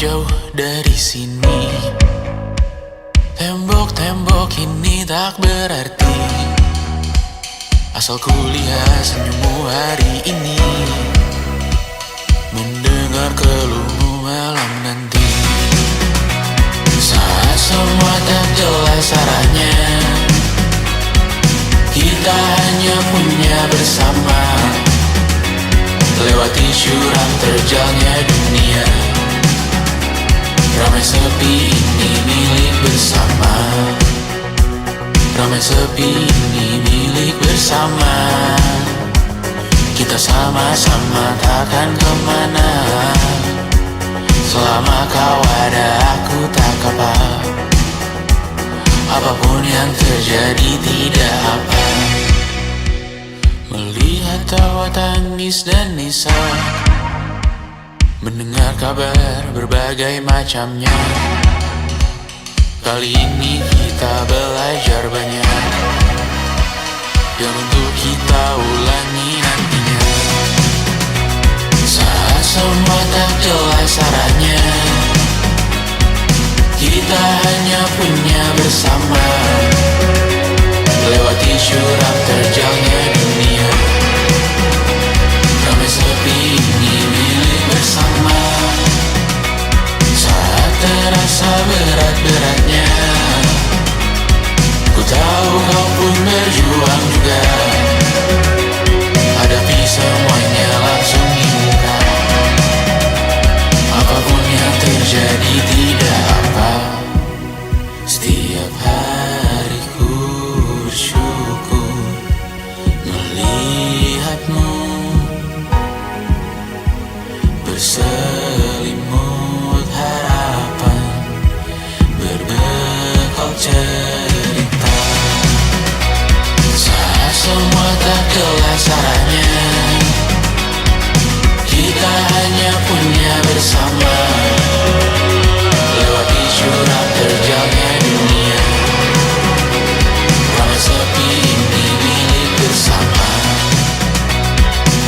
jauh dari sini. Tembok-tembok ini tak berarti, asal ku lihat senyummu hari ini, mendengar keluhmu malam nanti. Saat semua tak jelas arahnya, kita hanya punya bersama, lewati syurang terjalnya dunia. Ramai sepi ini milik bersama, ramai sepi ini milik bersama. Kita sama-sama takkan kemana, selama kau ada aku tak apa. Apapun yang terjadi tidak apa. Melihat tawa tangis dan nisa, mendengar kabar berbagai macamnya. Kali ini kita belajar banyak, yang untuk kita ulangi nantinya. Saat semua tak jelas arahnya, kita hanya punya bersama, lewati syurang terjalnya dunia. Ramai sepi ini milik bersama, saat terasa berat-beratnya, ku tahu kau pun berjuang juga. Hadapi semuanya langsung di muka, apapun yang terjadi tidak apa. Setiap hari ku bersyukur melihatmu berselimut harapan, berbekal cerita. Saat semua tak jelas arahnya, kita hanya punya bersama, lewati syurang terjalnya dunia. Ramai sepi ini milik bersama,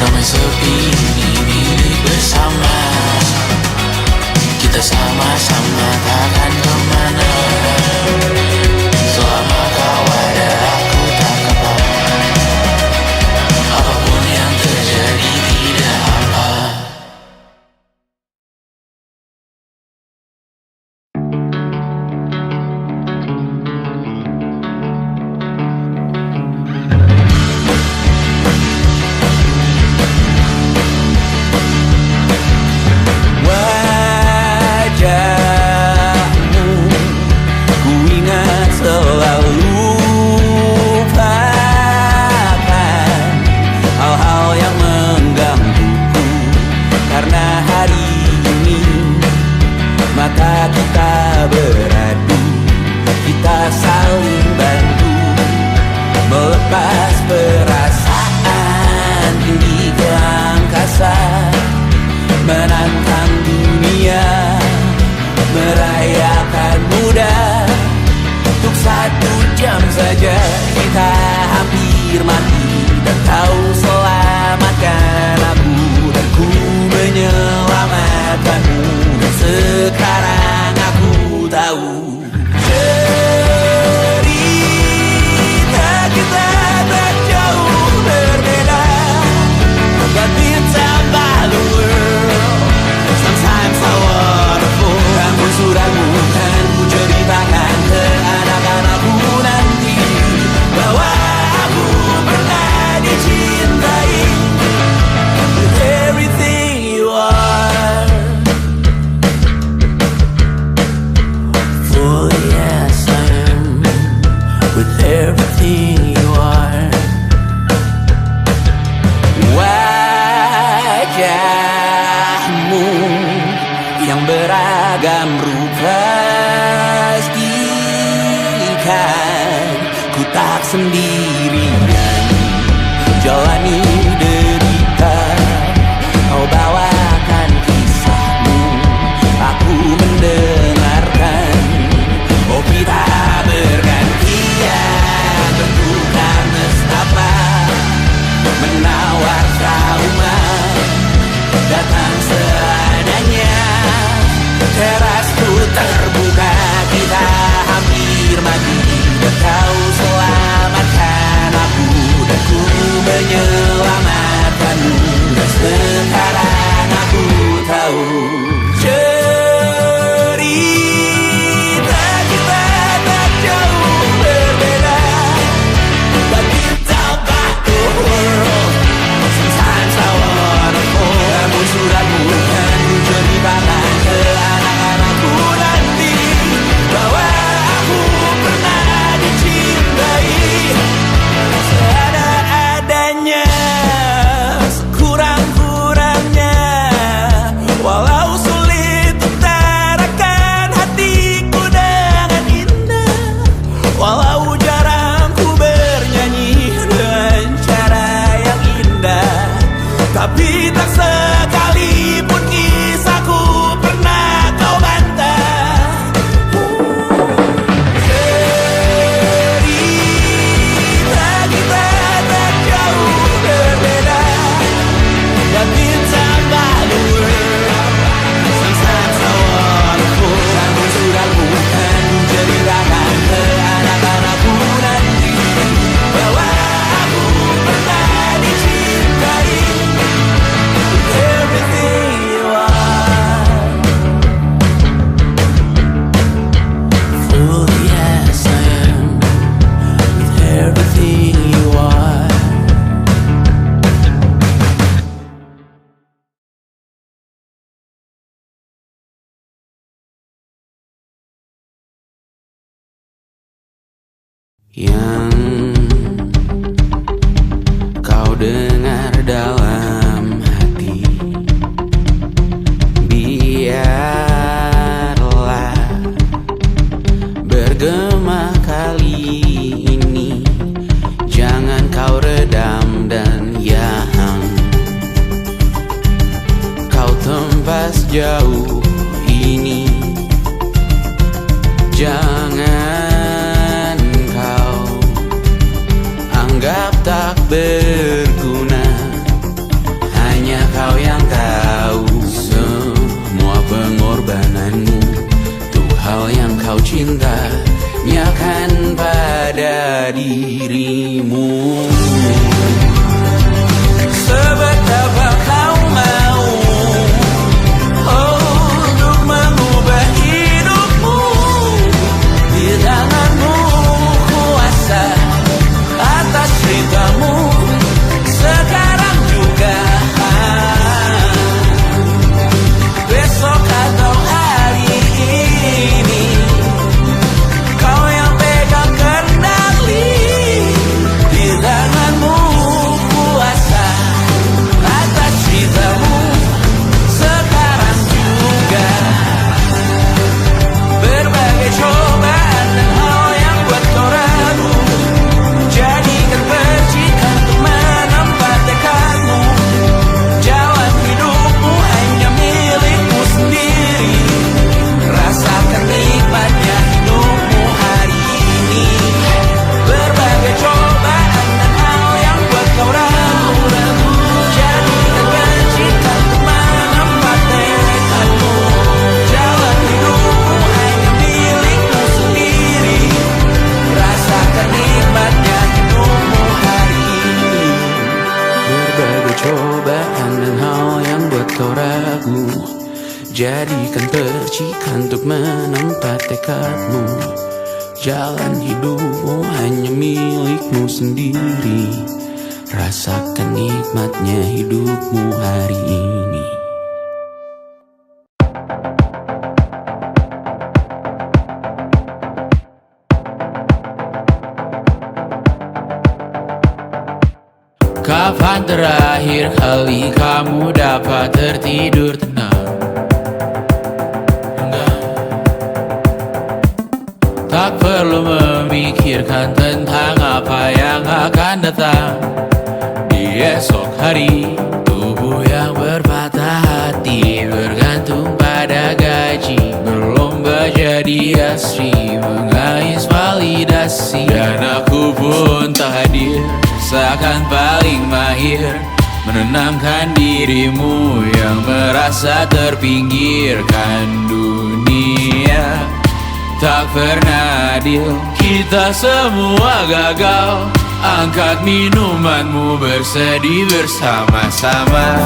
ramai sepi ini milik bersama. Kita sama-sama takkan kemana, selama kau ada aku tak apa. Apapun yang terjadi tidak apa. Wajahmu ku ingat selalu, lupakan hal-hal yang menggangguku. Karena hari ini mata kita beradu, kita saling bantu melepas perasaan tinggi ke angkasa, menantang dunia, merayakan muda. Untuk 1 jam saja kita hampir mati, dan kau selamatkan aku, dan ku menyelamatkanmu. Dan sekarang aku tahu cerita kita tak jauh berbeda. But it's about the world, sometimes so wonderful. Dan pun sudahmu kan ku ceritakan ke anak-anakku nanti, bahwa aku pernah dicintai with everything you are. For yes I am, with everything you are. Wajahmu yang beragam rupa, pastikan ku tak sendirian jalani derita. Kau bawakan kisahmu, aku mendengarkan. Oh kita bergantian bertukar nestapa, menawar trauma datang seadanya. yang kau dengar dalam hati. Biarlah bergema kali ini, jangan kau redam, dan yang kau tembas jauh ini, jangan kau anggap tak berguna. Hanya kau yang tahu semua pengorbananmu, tuh hal yang kau cinta, nyakan pada dirimu. Sebetapa kau mau untuk mengubah hidupmu, di tanganmu kuasa atas ceritamu sekarang juga, besok atau hari ini. Kau yang pegang kendali, di tanganmu kuasa atas ceritamu sekarang juga. Berbagai cobaan dan hal yang buat kau ragu, jadikan percikan untuk menempat tekadmu. Jalan hidupmu hanya milikmu sendiri, rasakan nikmatnya hidupmu hari ini. Berbagai cobaan dan hal yang buat kau ragu, jadikan percikan untuk menempat tekadmu. Jalan hidupmu hanya milikmu sendiri, rasakan nikmatnya hidupmu hari ini. Berbagai cobaan dan hal yang buat kau ragu, jadikan percikan untuk menempat tekadmu. Jalan hidupmu hanya milikmu sendiri, rasakan nikmatnya hidupmu hari ini. Kapan terakhir kali kamu dapat tertidur tenang? Tak perlu memikirkan tentang apa yang akan datang di esok hari. Tubuh yang berpatah hati bergantung pada gaji, berlomba jadi asri, mengais validasi. Dan aku pun tak hadir, seakan paling mahir menenangkan dirimu yang merasa terpinggirkan dunia. Tak pernah adil, kita semua gagal. Angkat minumanmu, bersedih bersama-sama.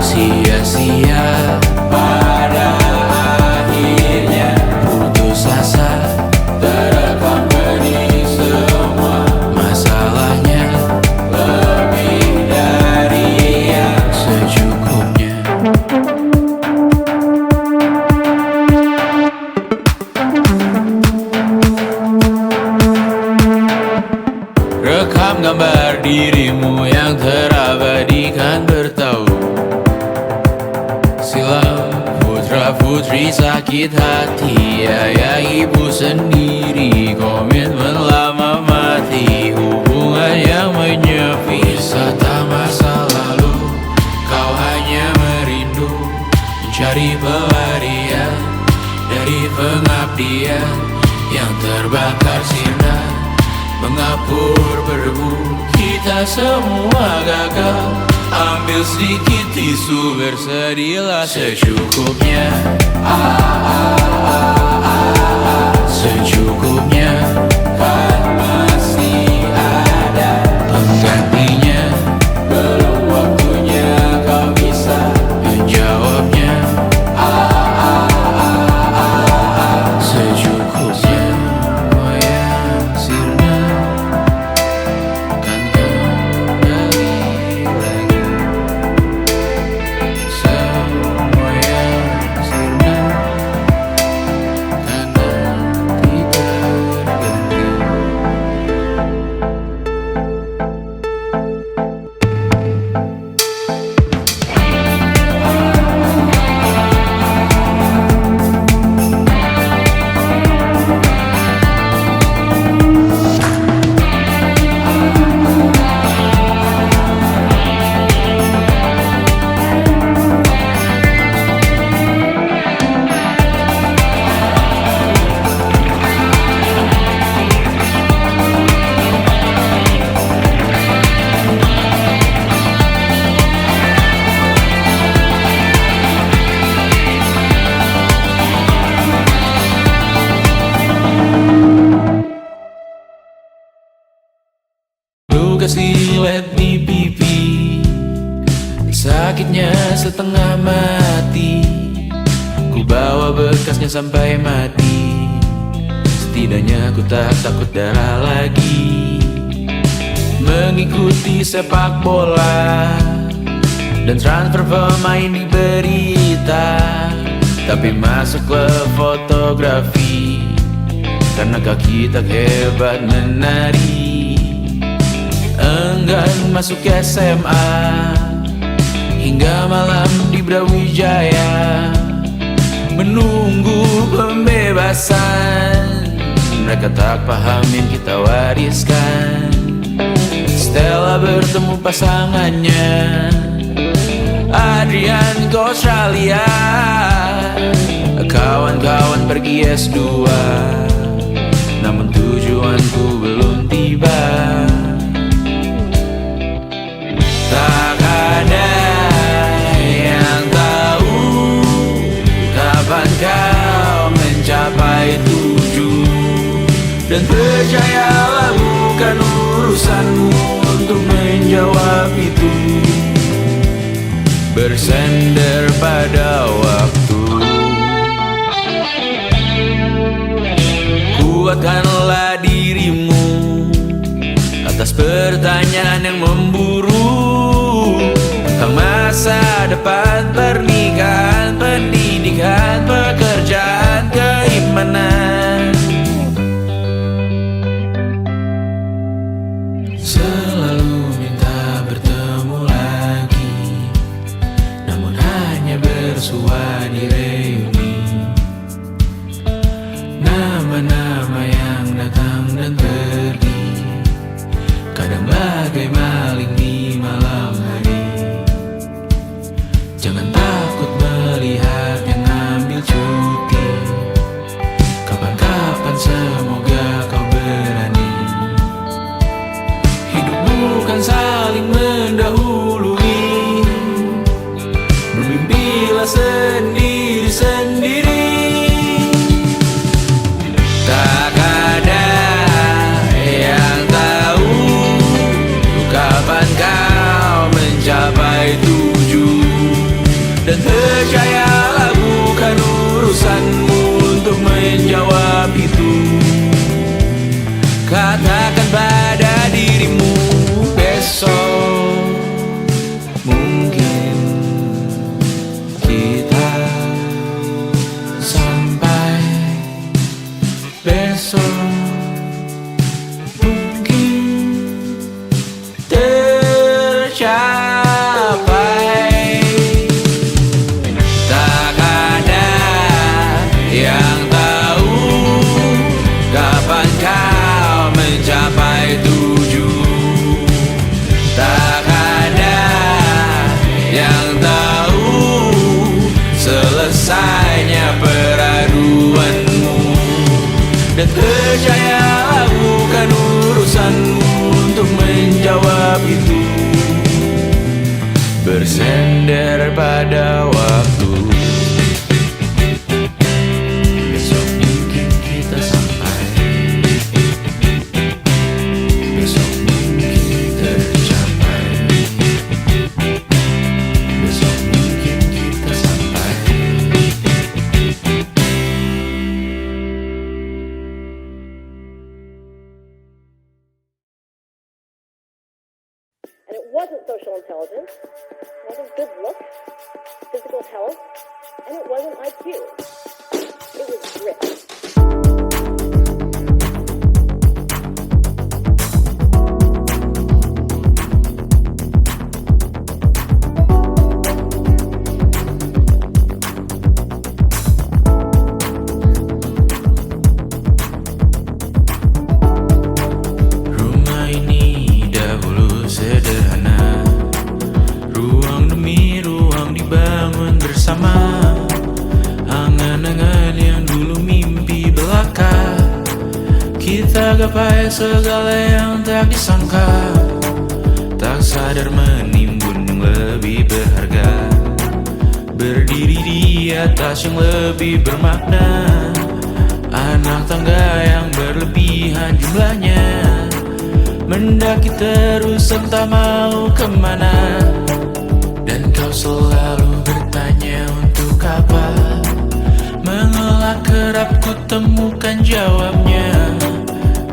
Sia-sia pada akhirnya putus asa, terekam benih semua masalahnya, lebih dari yang secukupnya. Rekam gambar dirimu yang terabadikan bertahun silam. Putra-putri sakit hati, ayah ibu sendiri, komitmen lama mati, hubungan yang menyepi. Wisata masa lalu, kau hanya merindu, mencari pelarian dari pengabdian yang terbakar sinar, mengapur berdebu. Kita semua gagal, ambil sedikit tisu, bersedihlah secukupnya. Secukupnya, kan masih ada penggantinya. Belum waktunya kau bisa menjawabnya. Secukupnya, wayang sirna kan kembali lagi. Semua yang sirna kan nanti kasih lihat di pipi, sakitnya setengah mati. Ku bawa bekasnya sampai mati. Setidaknya ku tak takut darah lagi. Mengikuti sepak bola dan transfer pemain di berita, tapi masuk klub fotografi karena kaki tak hebat menari. Enggan masuk SMA hingga malam di Brawijaya, menunggu pembebasan. Mereka tak paham yang kita wariskan. Stella bertemu pasangannya, Adrian ke Australia. Kawan-kawan pergi S2, namun tujuanku belum tiba. Tak ada yang tahu kapan kau mencapai tujuh. Dan percayalah bukan urusanmu untuk menjawab itu. Bersender pada waktu. Kuatkanlah dirimu atas pertanyaan yang memburu tentang masa depan, pernikahan, pendidikan, pekerjaan, keimanan. Selalu minta bertemu lagi, namun hanya bersua di reuni. Nama-nama yang datang dan pergi, kadang bagai maling di malam hari. Jangan takut melihat yang ambil cuti, kapan-kapan semoga kau berani. Hidup bukan saling mendahului, bermimpilah sendiri-sendiri. Tak ada yang tahu kapan kau mencapai tujuh. Dan percayalah bukan urusanmu untuk menjawab itu. Katakan pada dirimu besok mungkin kita sampai. Besok mungkin tercapai. Tak ada yang tahu kapan kau mencapai tujuh. Tak ada yang tahu selesainya peraduanmu. Dan percayalah bukan urusanmu untuk menjawab itu. Bersender pada waktu. Besok mungkin kita sampai. Besok mungkin tercapai. Besok mungkin kita sampai. And it wasn't social intelligence, it wasn't good looks, physical health, and it wasn't IQ. It was grit. Rumah ini dahulu sederhana, ruang demi ruang dibangun bersama. Angan-angan yang dulu mimpi belaka, kita gapai segala yang tak disangka. Tak sadar menimbun yang lebih berharga, berdiri di atas yang lebih bermakna. Anak tangga yang berlebihan jumlahnya, mendaki terus entah mau kemana. Dan kau selalu bertanya untuk apa. Mengelak kerap ku temukan jawabnya.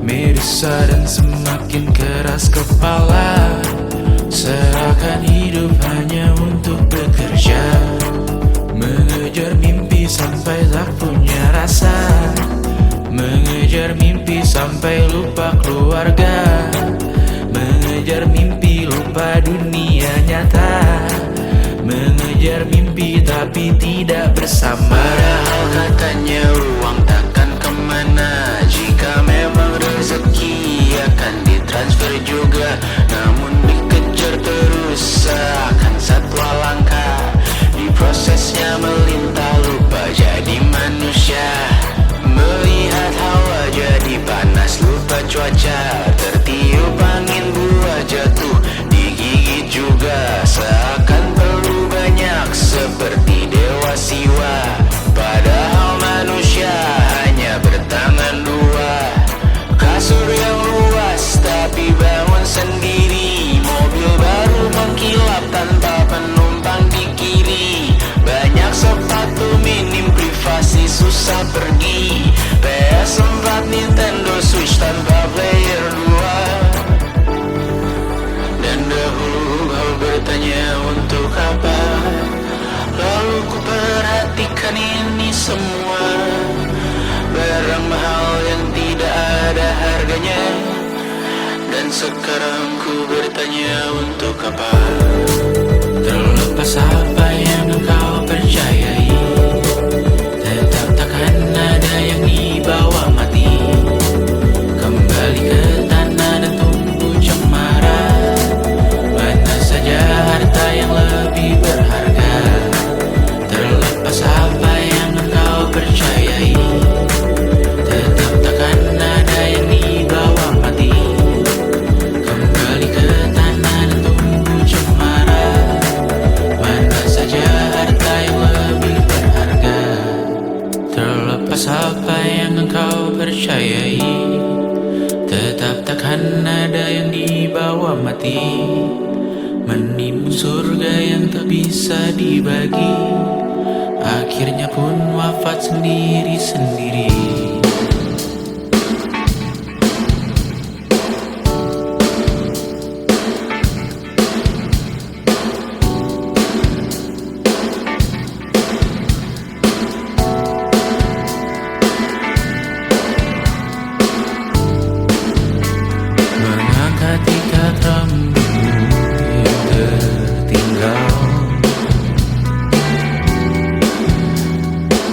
Merisa dan semakin keras kepala. Seakan hidup hanya untuk bekerja. Mengejar mimpi sampai tak punya rasa. Mengejar mimpi sampai lupa keluarga. Mengejar mimpi lupa dunia nyata. Mengejar mimpi tapi tidak bersama. Padahal katanya uang takkan kemana. Jika memang rezeki akan ditransfer juga. Namun dikejar terus seakan satwa langka. Di prosesnya melintah lupa jadi manusia. Melihat hawa jadi panas lupa cuaca. Tertiup angin buah jatuh digigit juga. Seakan perlu banyak seperti dewa siwa. Padahal manusia hanya bertangan dua. Kasur yang luas tapi bangun sendiri. Mobil baru mengkilap tanpa penumpang di kiri. Banyak sepatu minim privasi susah pergi. PS4 Nintendo Switch tanpa player 2. Dan dahulu kau bertanya untuk apa. Lalu ku perhatikan ini semua. Barang mahal yang tidak ada harganya. Dan sekarang ku bertanya untuk apa. Terlepas apa yang engkau percayai, tetap takkan ada yang dibawa mati. Kembali ke tanah dan tunggu cemara. Mana saja harta yang lebih berharga. Terlepas apa yang engkau percayai, tetap takkan ada yang dibawa mati. Kembali ke tanah dan tunggu cemara. Mana saja harta yang lebih berharga. Terlepas apa yang engkau percayai, tetap takkan ada yang dibawa mati. Menimbun surga yang tak bisa dibagi. Akhirnya pun wafat sendiri-sendiri. Mengangkat ikat rambutmu yang tertinggal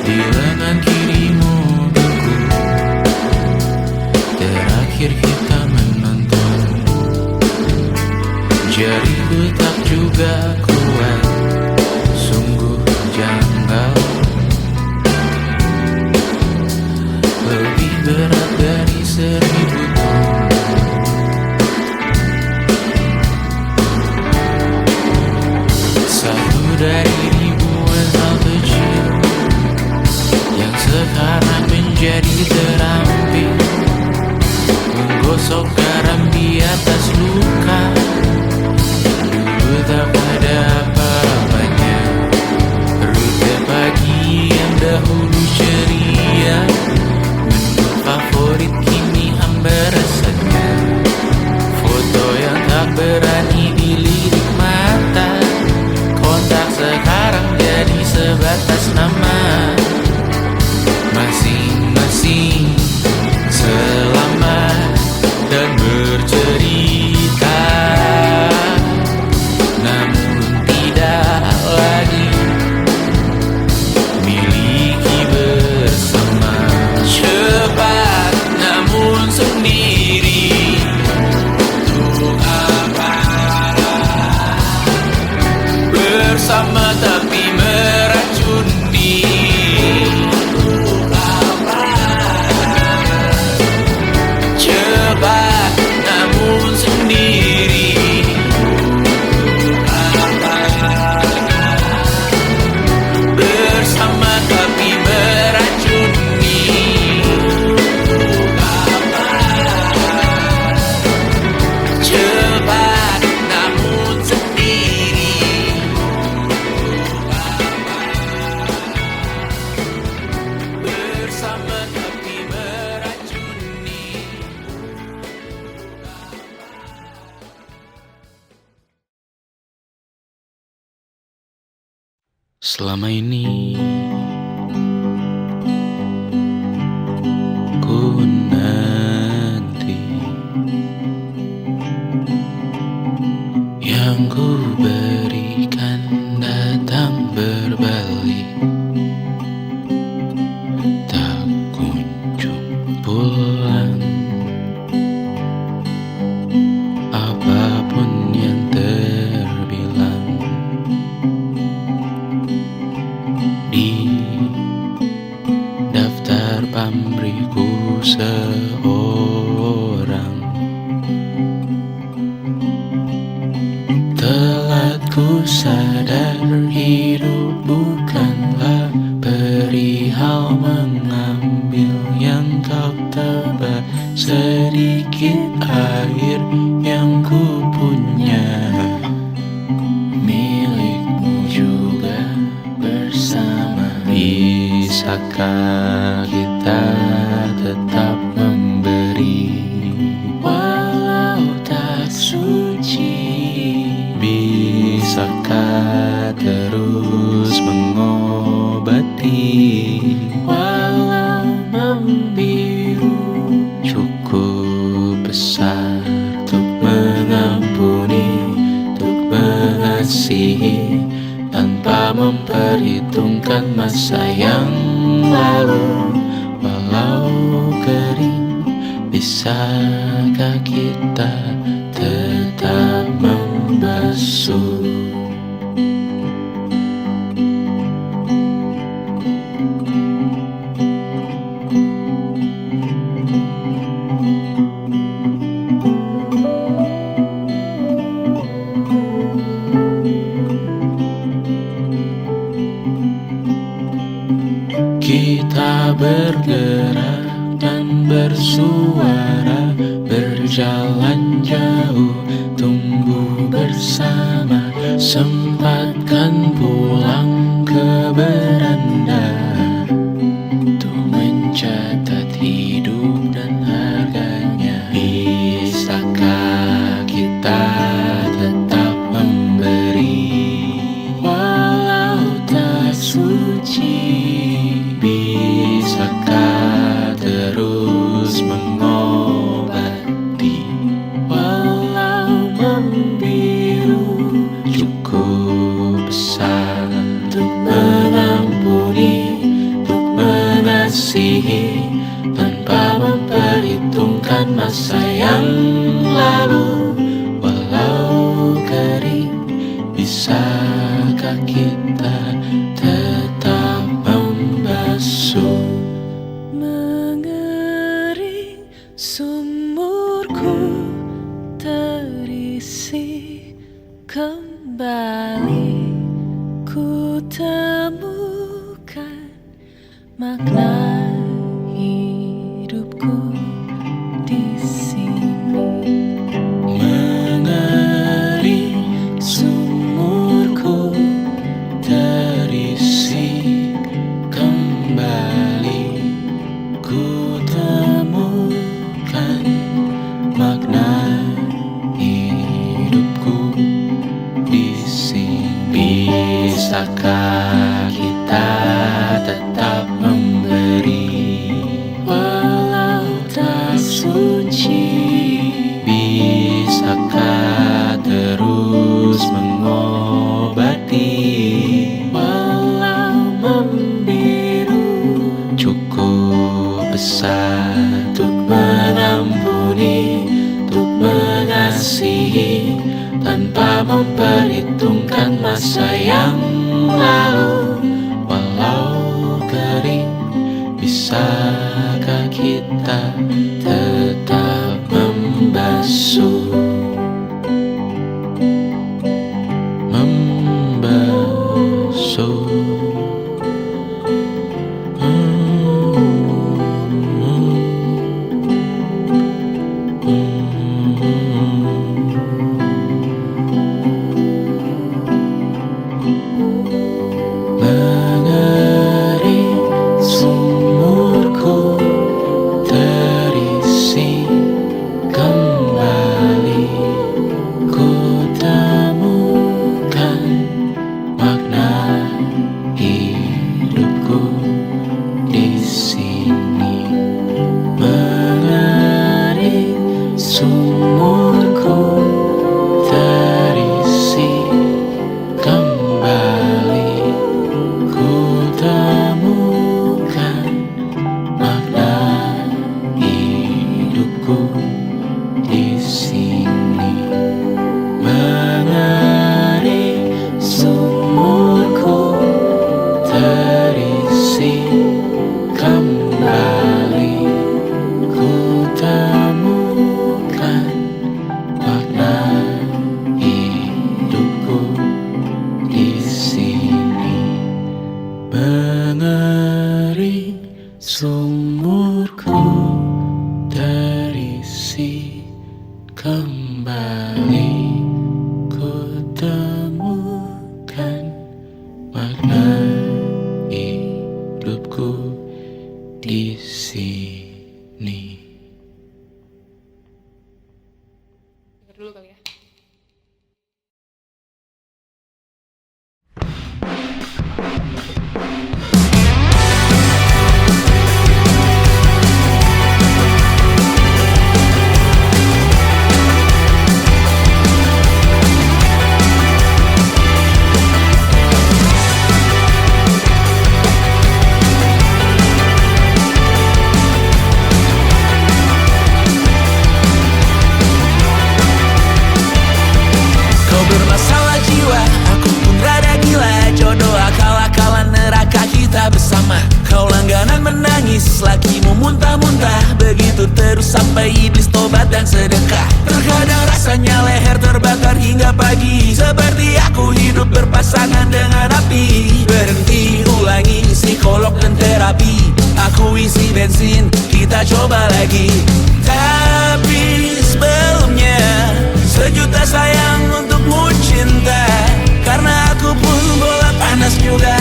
di lengan kiri mobilku. Terakhir kita menonton. Jariku tak juga kuat. Sungguh janggal. Lebih berat dari 1000 ton. Satu dari ribuan hal kecil yang sekarang menjadi terampil. Menggosok garam di atas luka. Dulu tak ada apa-apanya. Rute pagi yang dahulu ceria. Menu favorit kini hambar rasanya. Foto yang tak berani dilirik mata. Kontak sekarang jadi sebatas nama. Masing-masing selamat dan bercerita. Namun tidak lagi miliki bersama. Cepat namun sendiri. Untuk apa? Bersama tapi meracuni. Untuk apa? Cepat namun sendiri. Untuk apa? Bersama tapi meracuni. Untuk apa? Selama ini ku nanti yang ku berikan datang berbalik, tak kunjung pulang. Apapun yang terbilang di daftar pamrihku seorang, telah ku sadar hidup bukanlah perihal mengambil yang kau tebak. Sedikit air yang ku punya milikmu juga bersama. Bisakah kita tetap memberi walau tak suci? Bisakah terus mengobati walau membiru? Cukup besar untuk mengampuni, untuk mengasihi tanpa memperhitungkan masa yang lalu. Walau kering, bisakah kita tetap membasuh? Kita bergerak dan bersuara, berjalan jauh, tumbuh bersama. Sempatkan pulang ke beranda untuk mencatat hidup dan harganya. Bisakah kita tetap memberi walau tak suci? Bisakah terus mengobati walau membiru? Cukup besar untuk mengampuni, untuk mengasihi tanpa memperhitungkan masa yang lalu. Walau kering, bisakah kita tetap membasuh? Mengering sumurku terisi kembali, ku temukan makna hidupku di sini. Mengering sumurku terisi kembali, ku temukan makna hidupku di sini. Bisakah kita tetap memberi walau tak suci? Bisakah terus mengobati walau membiru? Cukup besar untuk mengampuni, untuk mengasihi tanpa memperhitungkan masa yang lalu. Walau kering, bisakah kita tetap membasuh? Membasuh. Mengering sumurku terisi kembali, kembali ku temukan makna hidupku di sini. Dengar dulu kali ya. Kau bermasalah jiwa, aku pun rada gila. Jodoh akal-akalan neraka kita bersama. Kau langganan menangis, lakimu muntah-muntah. Begitu terus sampai iblis tobat dan sedekah. Terkadang rasanya leher terbakar hingga pagi. Seperti aku hidup berpasangan dengan api. Berhenti, ulangi psikolog dan terapi. Aku isi bensin, kita coba lagi. Tapi sebelumnya sejuta sayang untukmu cinta. Karena aku pun bola panas juga,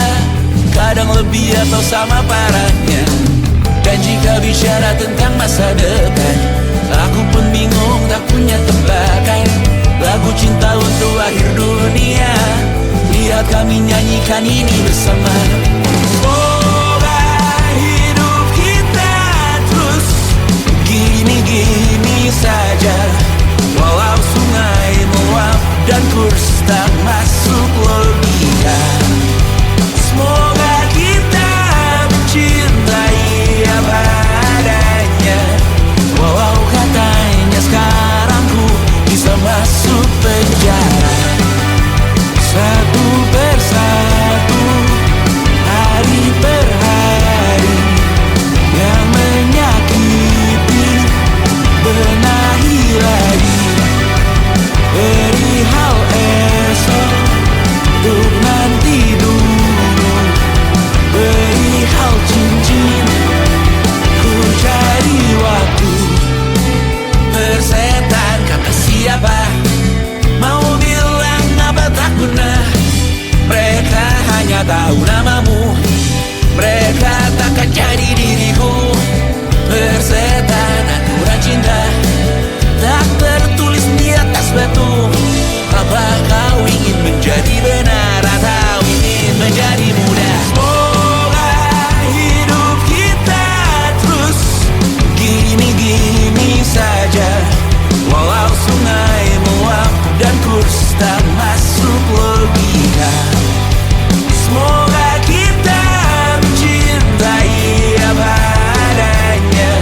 kadang lebih atau sama parahnya. Dan jika bicara tentang masa depan, aku pun bingung tak punya tebakan. Lagu cinta untuk akhir dunia, lihat kami nyanyikan ini bersama. Semoga hidup kita terus gini-gini saja. Walau sungai meluap dan kurs tak masuk logika. Semoga kita mencintai apa adanya. Walau katanya sekarang ku bisa masuk penjara. Satu persatu, hari per hari, yang menyakiti benahi lagi. Perihal esok, untuk nanti dulu. Perihal cincin, ku cari waktu. Persetan kata siapa, mau bilang apa tak guna. Mereka hanya tahu namamu, mereka takkan jadi diriku. Persetan aturan cinta tak tertulis di atas batu. Apa kau ingin menjadi benar atau ingin menjadi muda? Semoga hidup kita terus gini-gini saja. Walau sungai meluap dan kurs tak masuk logika. Semoga kita mencintai apa adanya.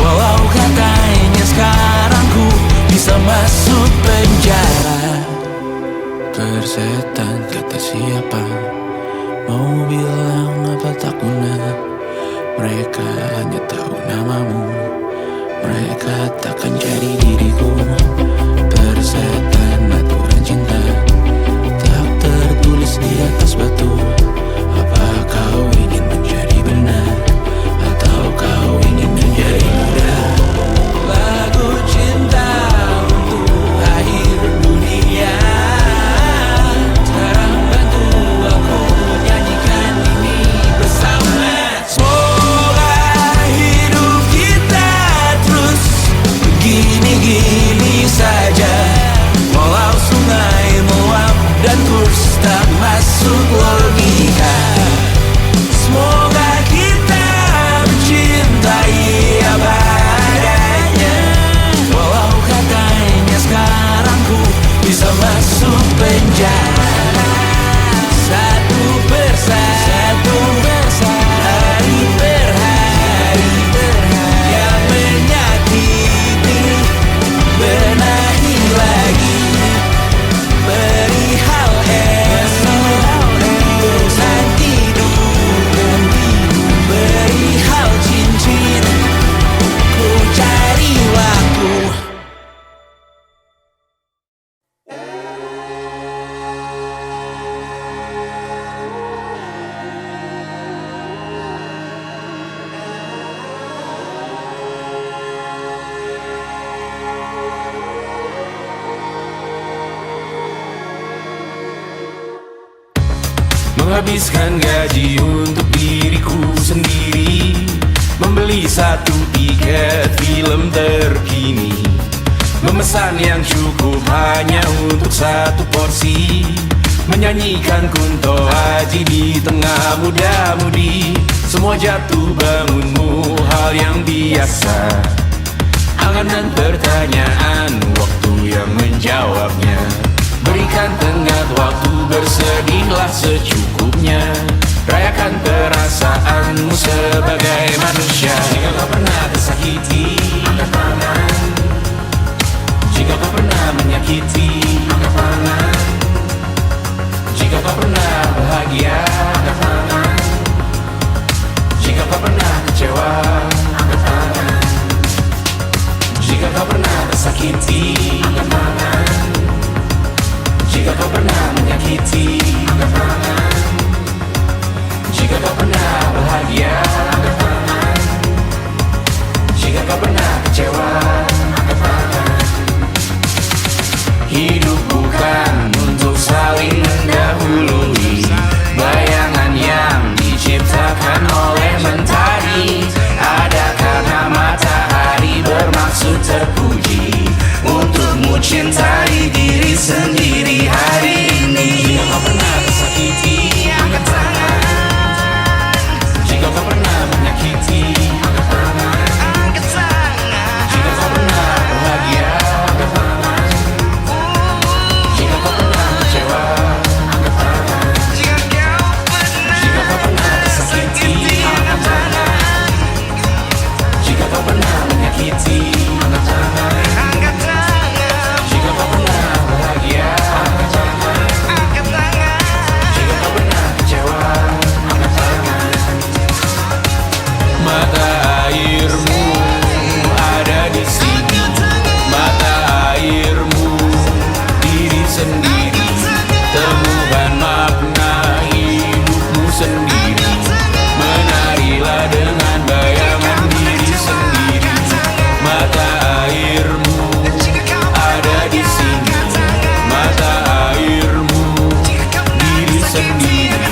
Walau katanya sekarang ku bisa masuk penjara. Persetan kata siapa, mau bilang apa tak guna. Mereka hanya tahu namamu, mereka takkan jadi diriku. Persetan aturan cinta tak tertulis di atas batu. Apa kau ingin menjadi benar atau kau ingin menjadi muda? Lagu cinta untuk akhir dunia, sekarang bantu aku nyanyikan ini bersama. Semoga hidup kita terus begini-gini saja. Menghabiskan gaji untuk diriku sendiri, membeli satu tiket film terkini, memesan yang cukup hanya untuk satu porsi, menyanyikan Kunto Aji di tengah muda-mudi. Semua jatuh bangunmu hal yang biasa, angan dan pertanyaan, waktu yang menjawabnya. Berikan tenggat waktu, bersedihlah secukupnya, rayakan perasaanmu sebagai manusia. Jika kau pernah tersakiti, angkat tangan. Jika kau pernah menyakiti, angkat tangan. Jika kau pernah bahagia, angkat tangan. Jika kau pernah kecewa, angkat tangan. Jika kau pernah tersakiti, angkat tangan. Jika kau pernah menyakiti, angkat tangan. Jika kau pernah bahagia, angkat tangan. Jika kau pernah kecewa, angkat tangan. Hidup bukan untuk saling mendahului, bayangan yang diciptakan oleh mentari ada karena matahari bermaksud terpuji, untukmu cintai diri sendiri hari ini. Jika kau pernah tersakiti, angkat tangan. Jika kau pernah menyakiti, angkat tangan. Jika kau pernah bahagia, angkat tangan. Jika kau pernah kecewa, angkat tangan. Jika kau pernah tersakiti, angkat tangan. Jika kau pernah menyakiti, angkat tangan. Jika kau pernah bahagia, angkat tangan. Jika kau pernah kecewa, angkat tangan. Mata airmu ada di sini, mata airmu diri sendiri, temukan makna hidupmu sendiri, menarilah dengan bayangan diri sendiri. Mata airmu ada di sini, mata airmu diri sendiri,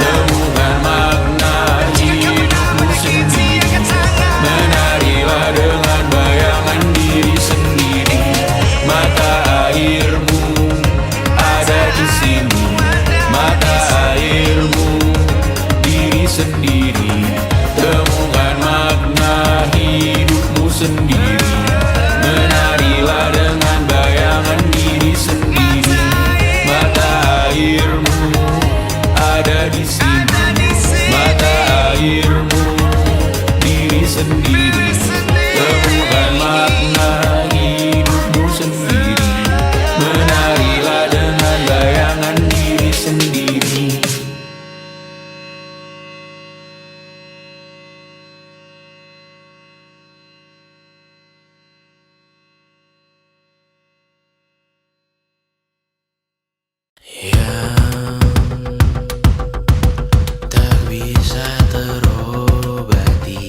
temukan makna hidupmu sendiri, menarilah dengan bayangan diri sendiri. Mata airmu ada di sini, mata airmu diri sendiri, temukan makna hidupmu sendiri, menarilah dengan bayangan diri sendiri. Mata airmu ada di sini, mata airmu diri sendiri, temukan makna hidupmu sendiri, menarilah dengan bayangan diri sendiri. Yang tak bisa terobati,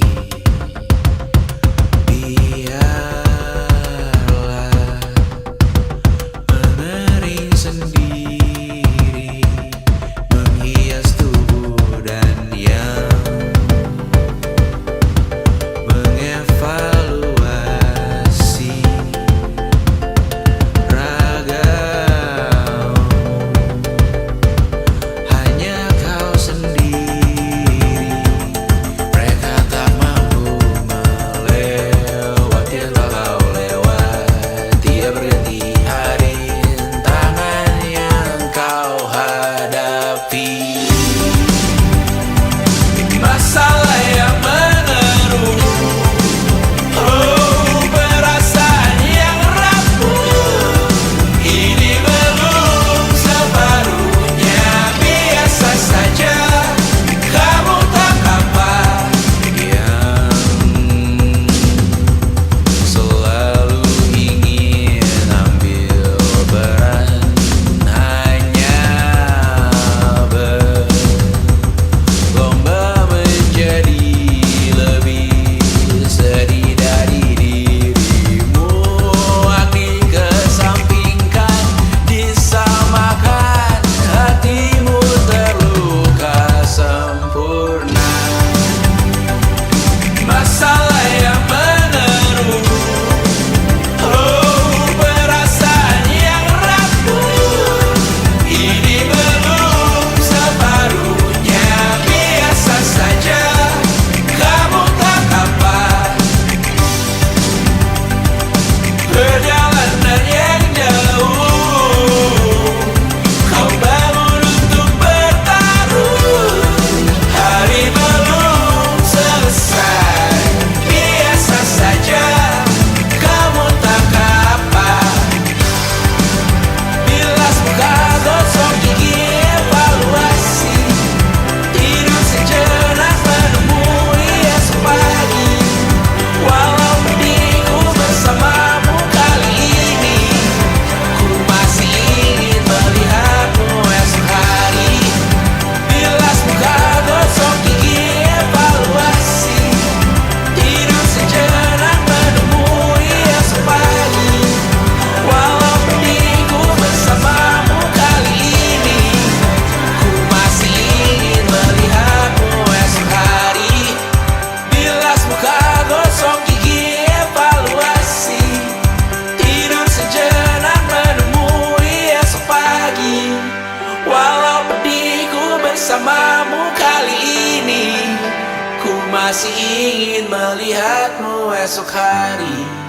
masih ingin melihatmu esok hari.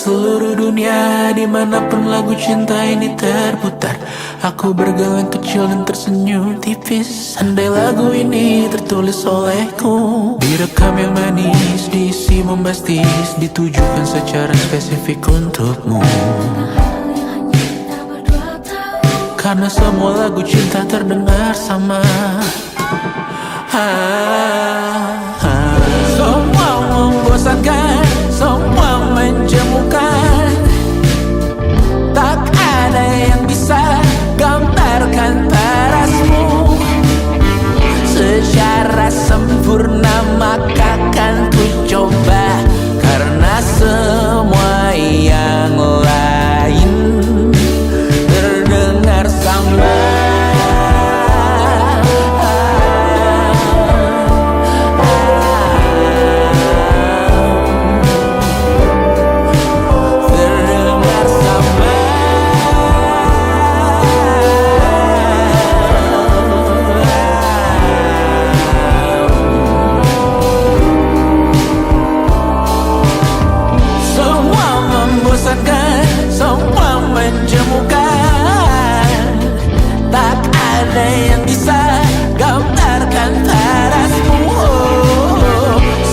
Seluruh dunia, dimanapun lagu cinta ini terputar, aku bergeleng kecil dan tersenyum tipis. Andai lagu ini tertulis olehku, direkam yang manis, diisi bombastis, ditujukan secara spesifik untukmu. Karena semua lagu cinta terdengar sama. Semua membosankan, semua menjemukan. Tak ada yang bisa gambarkan parasmu secara sempurna, maka kan ku coba. Karena semua yang lain terdengar sama. Semua menjemukan, tak ada yang bisa gambarkan parasmu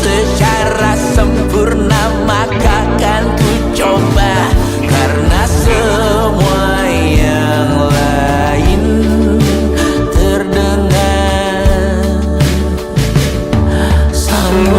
secara sempurna, maka kan ku coba. Karena semua yang lain terdengar sama.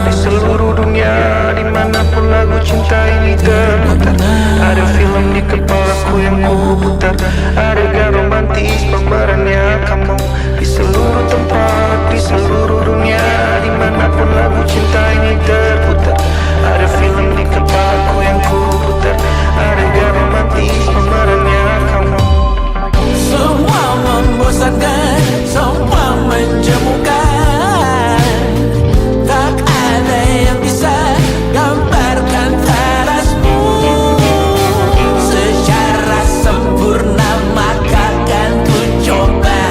Di seluruh dunia, dimanapun lagu cinta ini terputar, ada film di kepalaku yang ku putar, adegan romantis pemerannya kamu. Di seluruh tempat, di seluruh dunia, dimanapun lagu cinta ini terputar, ada film di kepalaku yang ku putar, adegan romantis pemerannya kamu. Semua membosankan, semua menjemukan, tak ada yang bisa gambarkan parasmu secara sempurna, maka kan ku coba.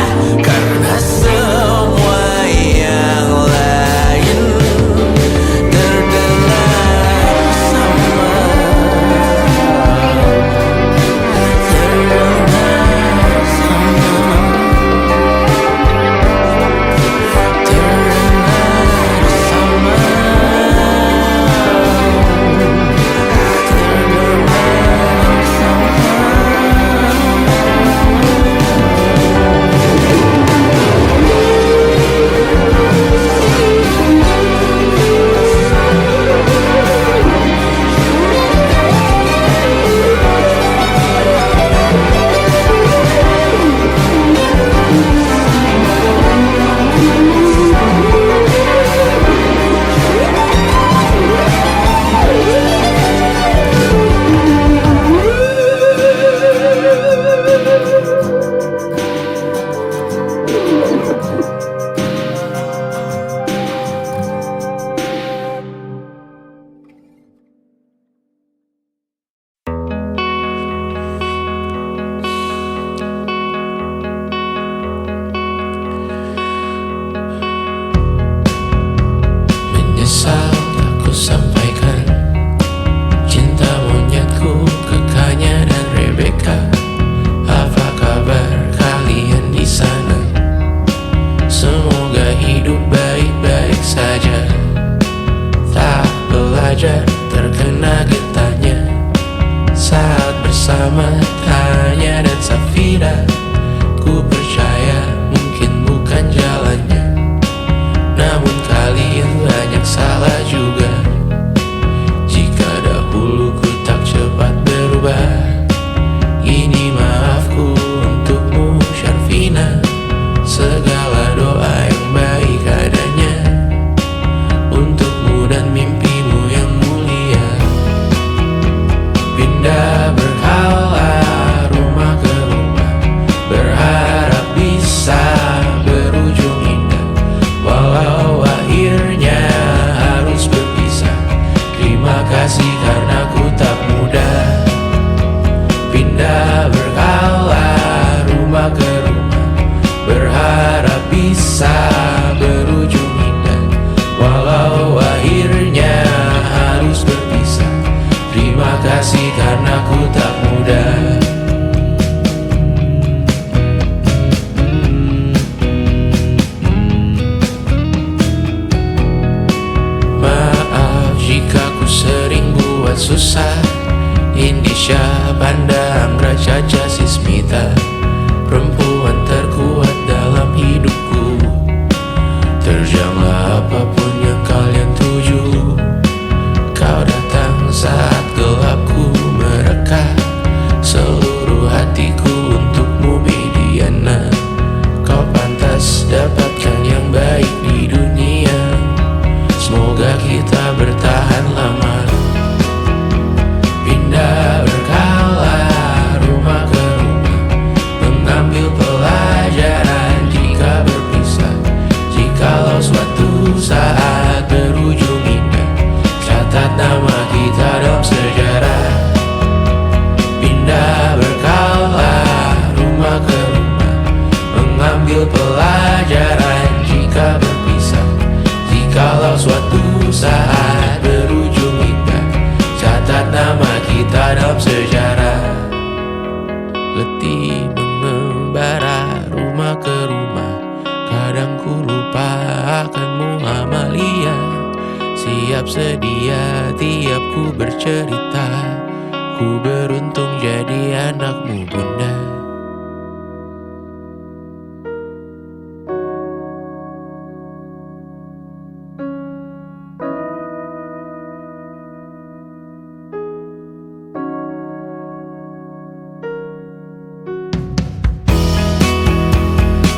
Karena semua yang lain terdengar sama. Terdengar sama. Terdengar sama. Menyesal aku sampaikan cinta monyetku ke Kanya dan Rebecca. Apa kabar kalian di sana? Semoga hidup baik-baik saja. Tak belajar terkena getahnya saat bersama Tanya dan Safira. Ku percaya mungkin bukan jalannya, namun kalian banyak salah juga. Jika dahulu ku tak cepat susah. Indonesia, Panda, Anggra, Caca, Sismita, perempuan terkuat dalam hidupku. Terjanglah apapun yang kalian tuju. Kau datang saat gelapku mereka. Seluruh hatiku untukmu Mediana. Kau pantas dapatkan yang baik di dunia. Semoga kita bertahan lama. Pindah berkala rumah ke rumah, mengambil pelajaran jika berpisah. Jikalau suatu saat berujung indah, catat nama kita dalam sejarah. Pindah berkala rumah ke rumah, mengambil pelajaran jika berpisah. Jikalau suatu saat berujung indah, catat nama kita dalam sejarah. Letih mengembara rumah ke rumah, kadang ku lupa akanmu Amalia. Siap sedia tiap ku bercerita, ku beruntung jadi anakmu bunda.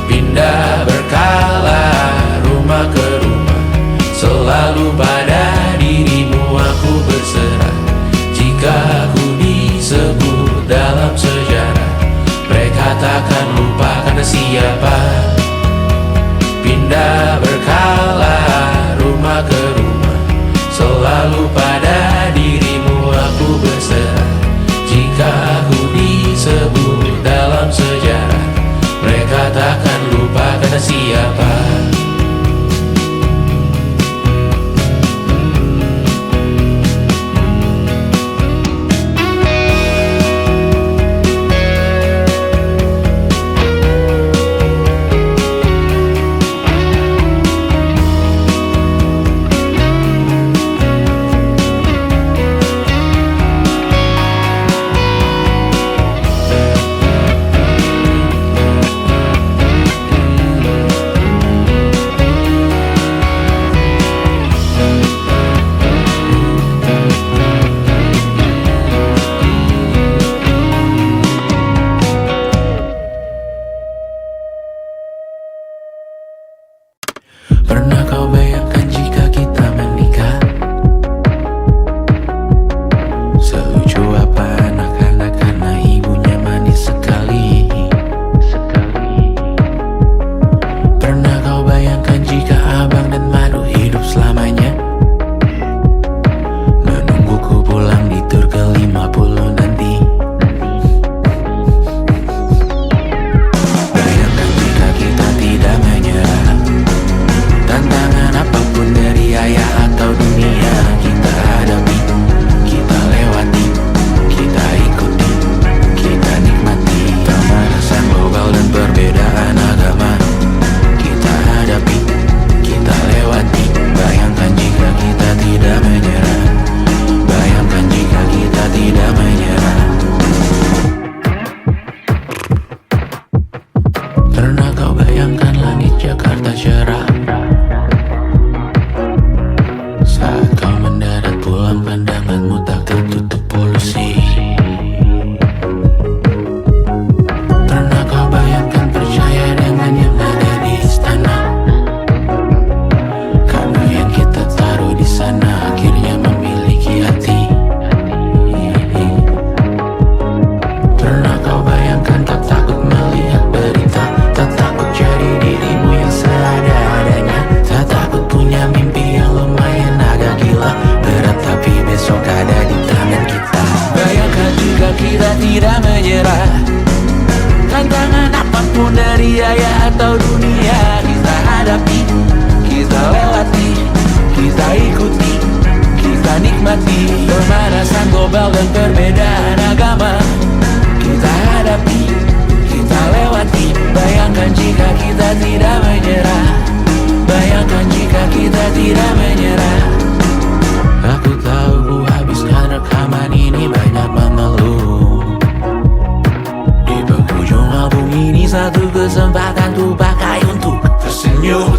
Pindah berkala rumah ke rumah, selalu pada dirimu aku berserah. Jika aku disebut dalam sejarah, mereka takkan lupa karena siapa. Pindah berkala rumah ke rumah, selalu pada dirimu aku berserah. Jika aku disebut dalam sejarah, mereka takkan lupa karena siapa. Pernah kau bayangkan jika kita menikah? Selucu apa anak-anak karena ibunya manis sekali. Pernah kau bayangkan jika abang dan madu hidup selamanya? Menungguku pulang di tur ke-50 nanti. Bayangkan jika kita tidak menyerah. Tantangan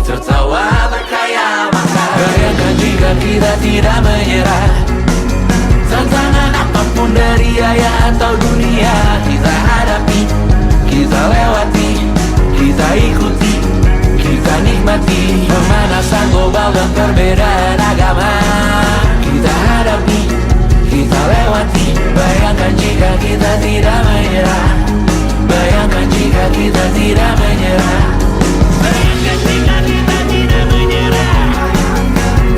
tertawa berkhayal maka bayangkan jika kita tidak menyerah. Tantangan apapun dari ayah atau dunia kita hadapi, kita lewati, kita ikuti, kita nikmati. Pemanasan global dan perbedaan agama kita hadapi, kita lewati. Bayangkan jika kita tidak menyerah. Bayangkan jika kita tidak menyerah. Bayangkan jika kita tidak menyerah.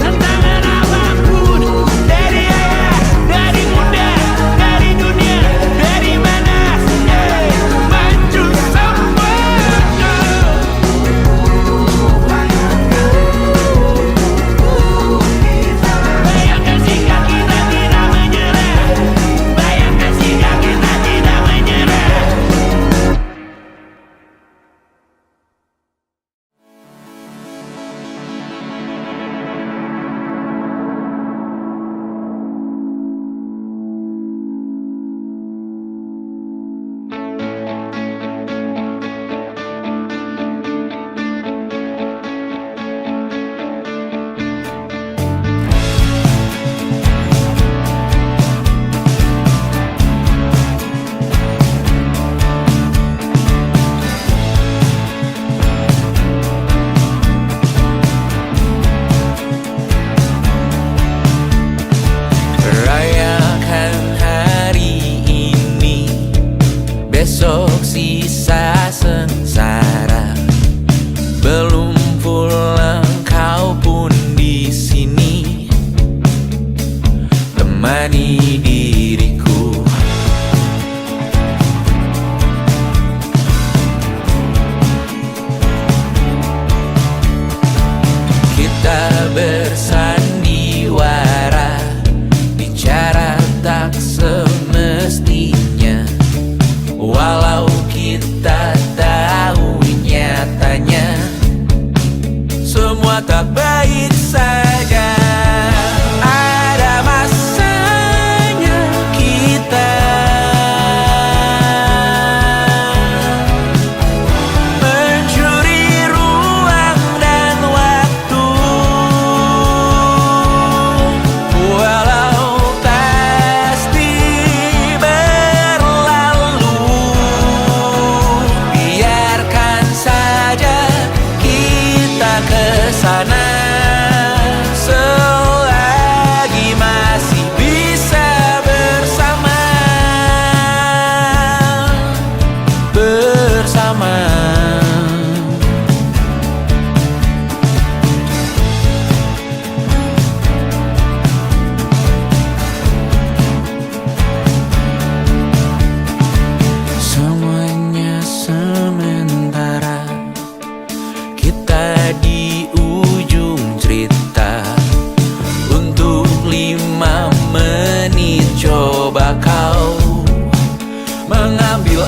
Tantangan apapun dari ayah, dari bunda, dari dunia, dari mana saja, maju semua. Bayangkan jika kita tidak menyerah. Bayangkan jika kita tidak menyerah. Rayakan hari ini, besok sisa sengsara. Belum pulang kau pun di sini, temani diriku. Kita bersandiwara, bicara tak semestinya. Walau kita tahu nyatanya semua tak baik saja. Ada masanya kita mencuri ruang dan waktu. Walau pasti berlalu, biarkan saja kita kesana selagi masih bisa bersama. Semuanya sementara, kita di ujung cerita. Untuk 5 menit coba kau mengambil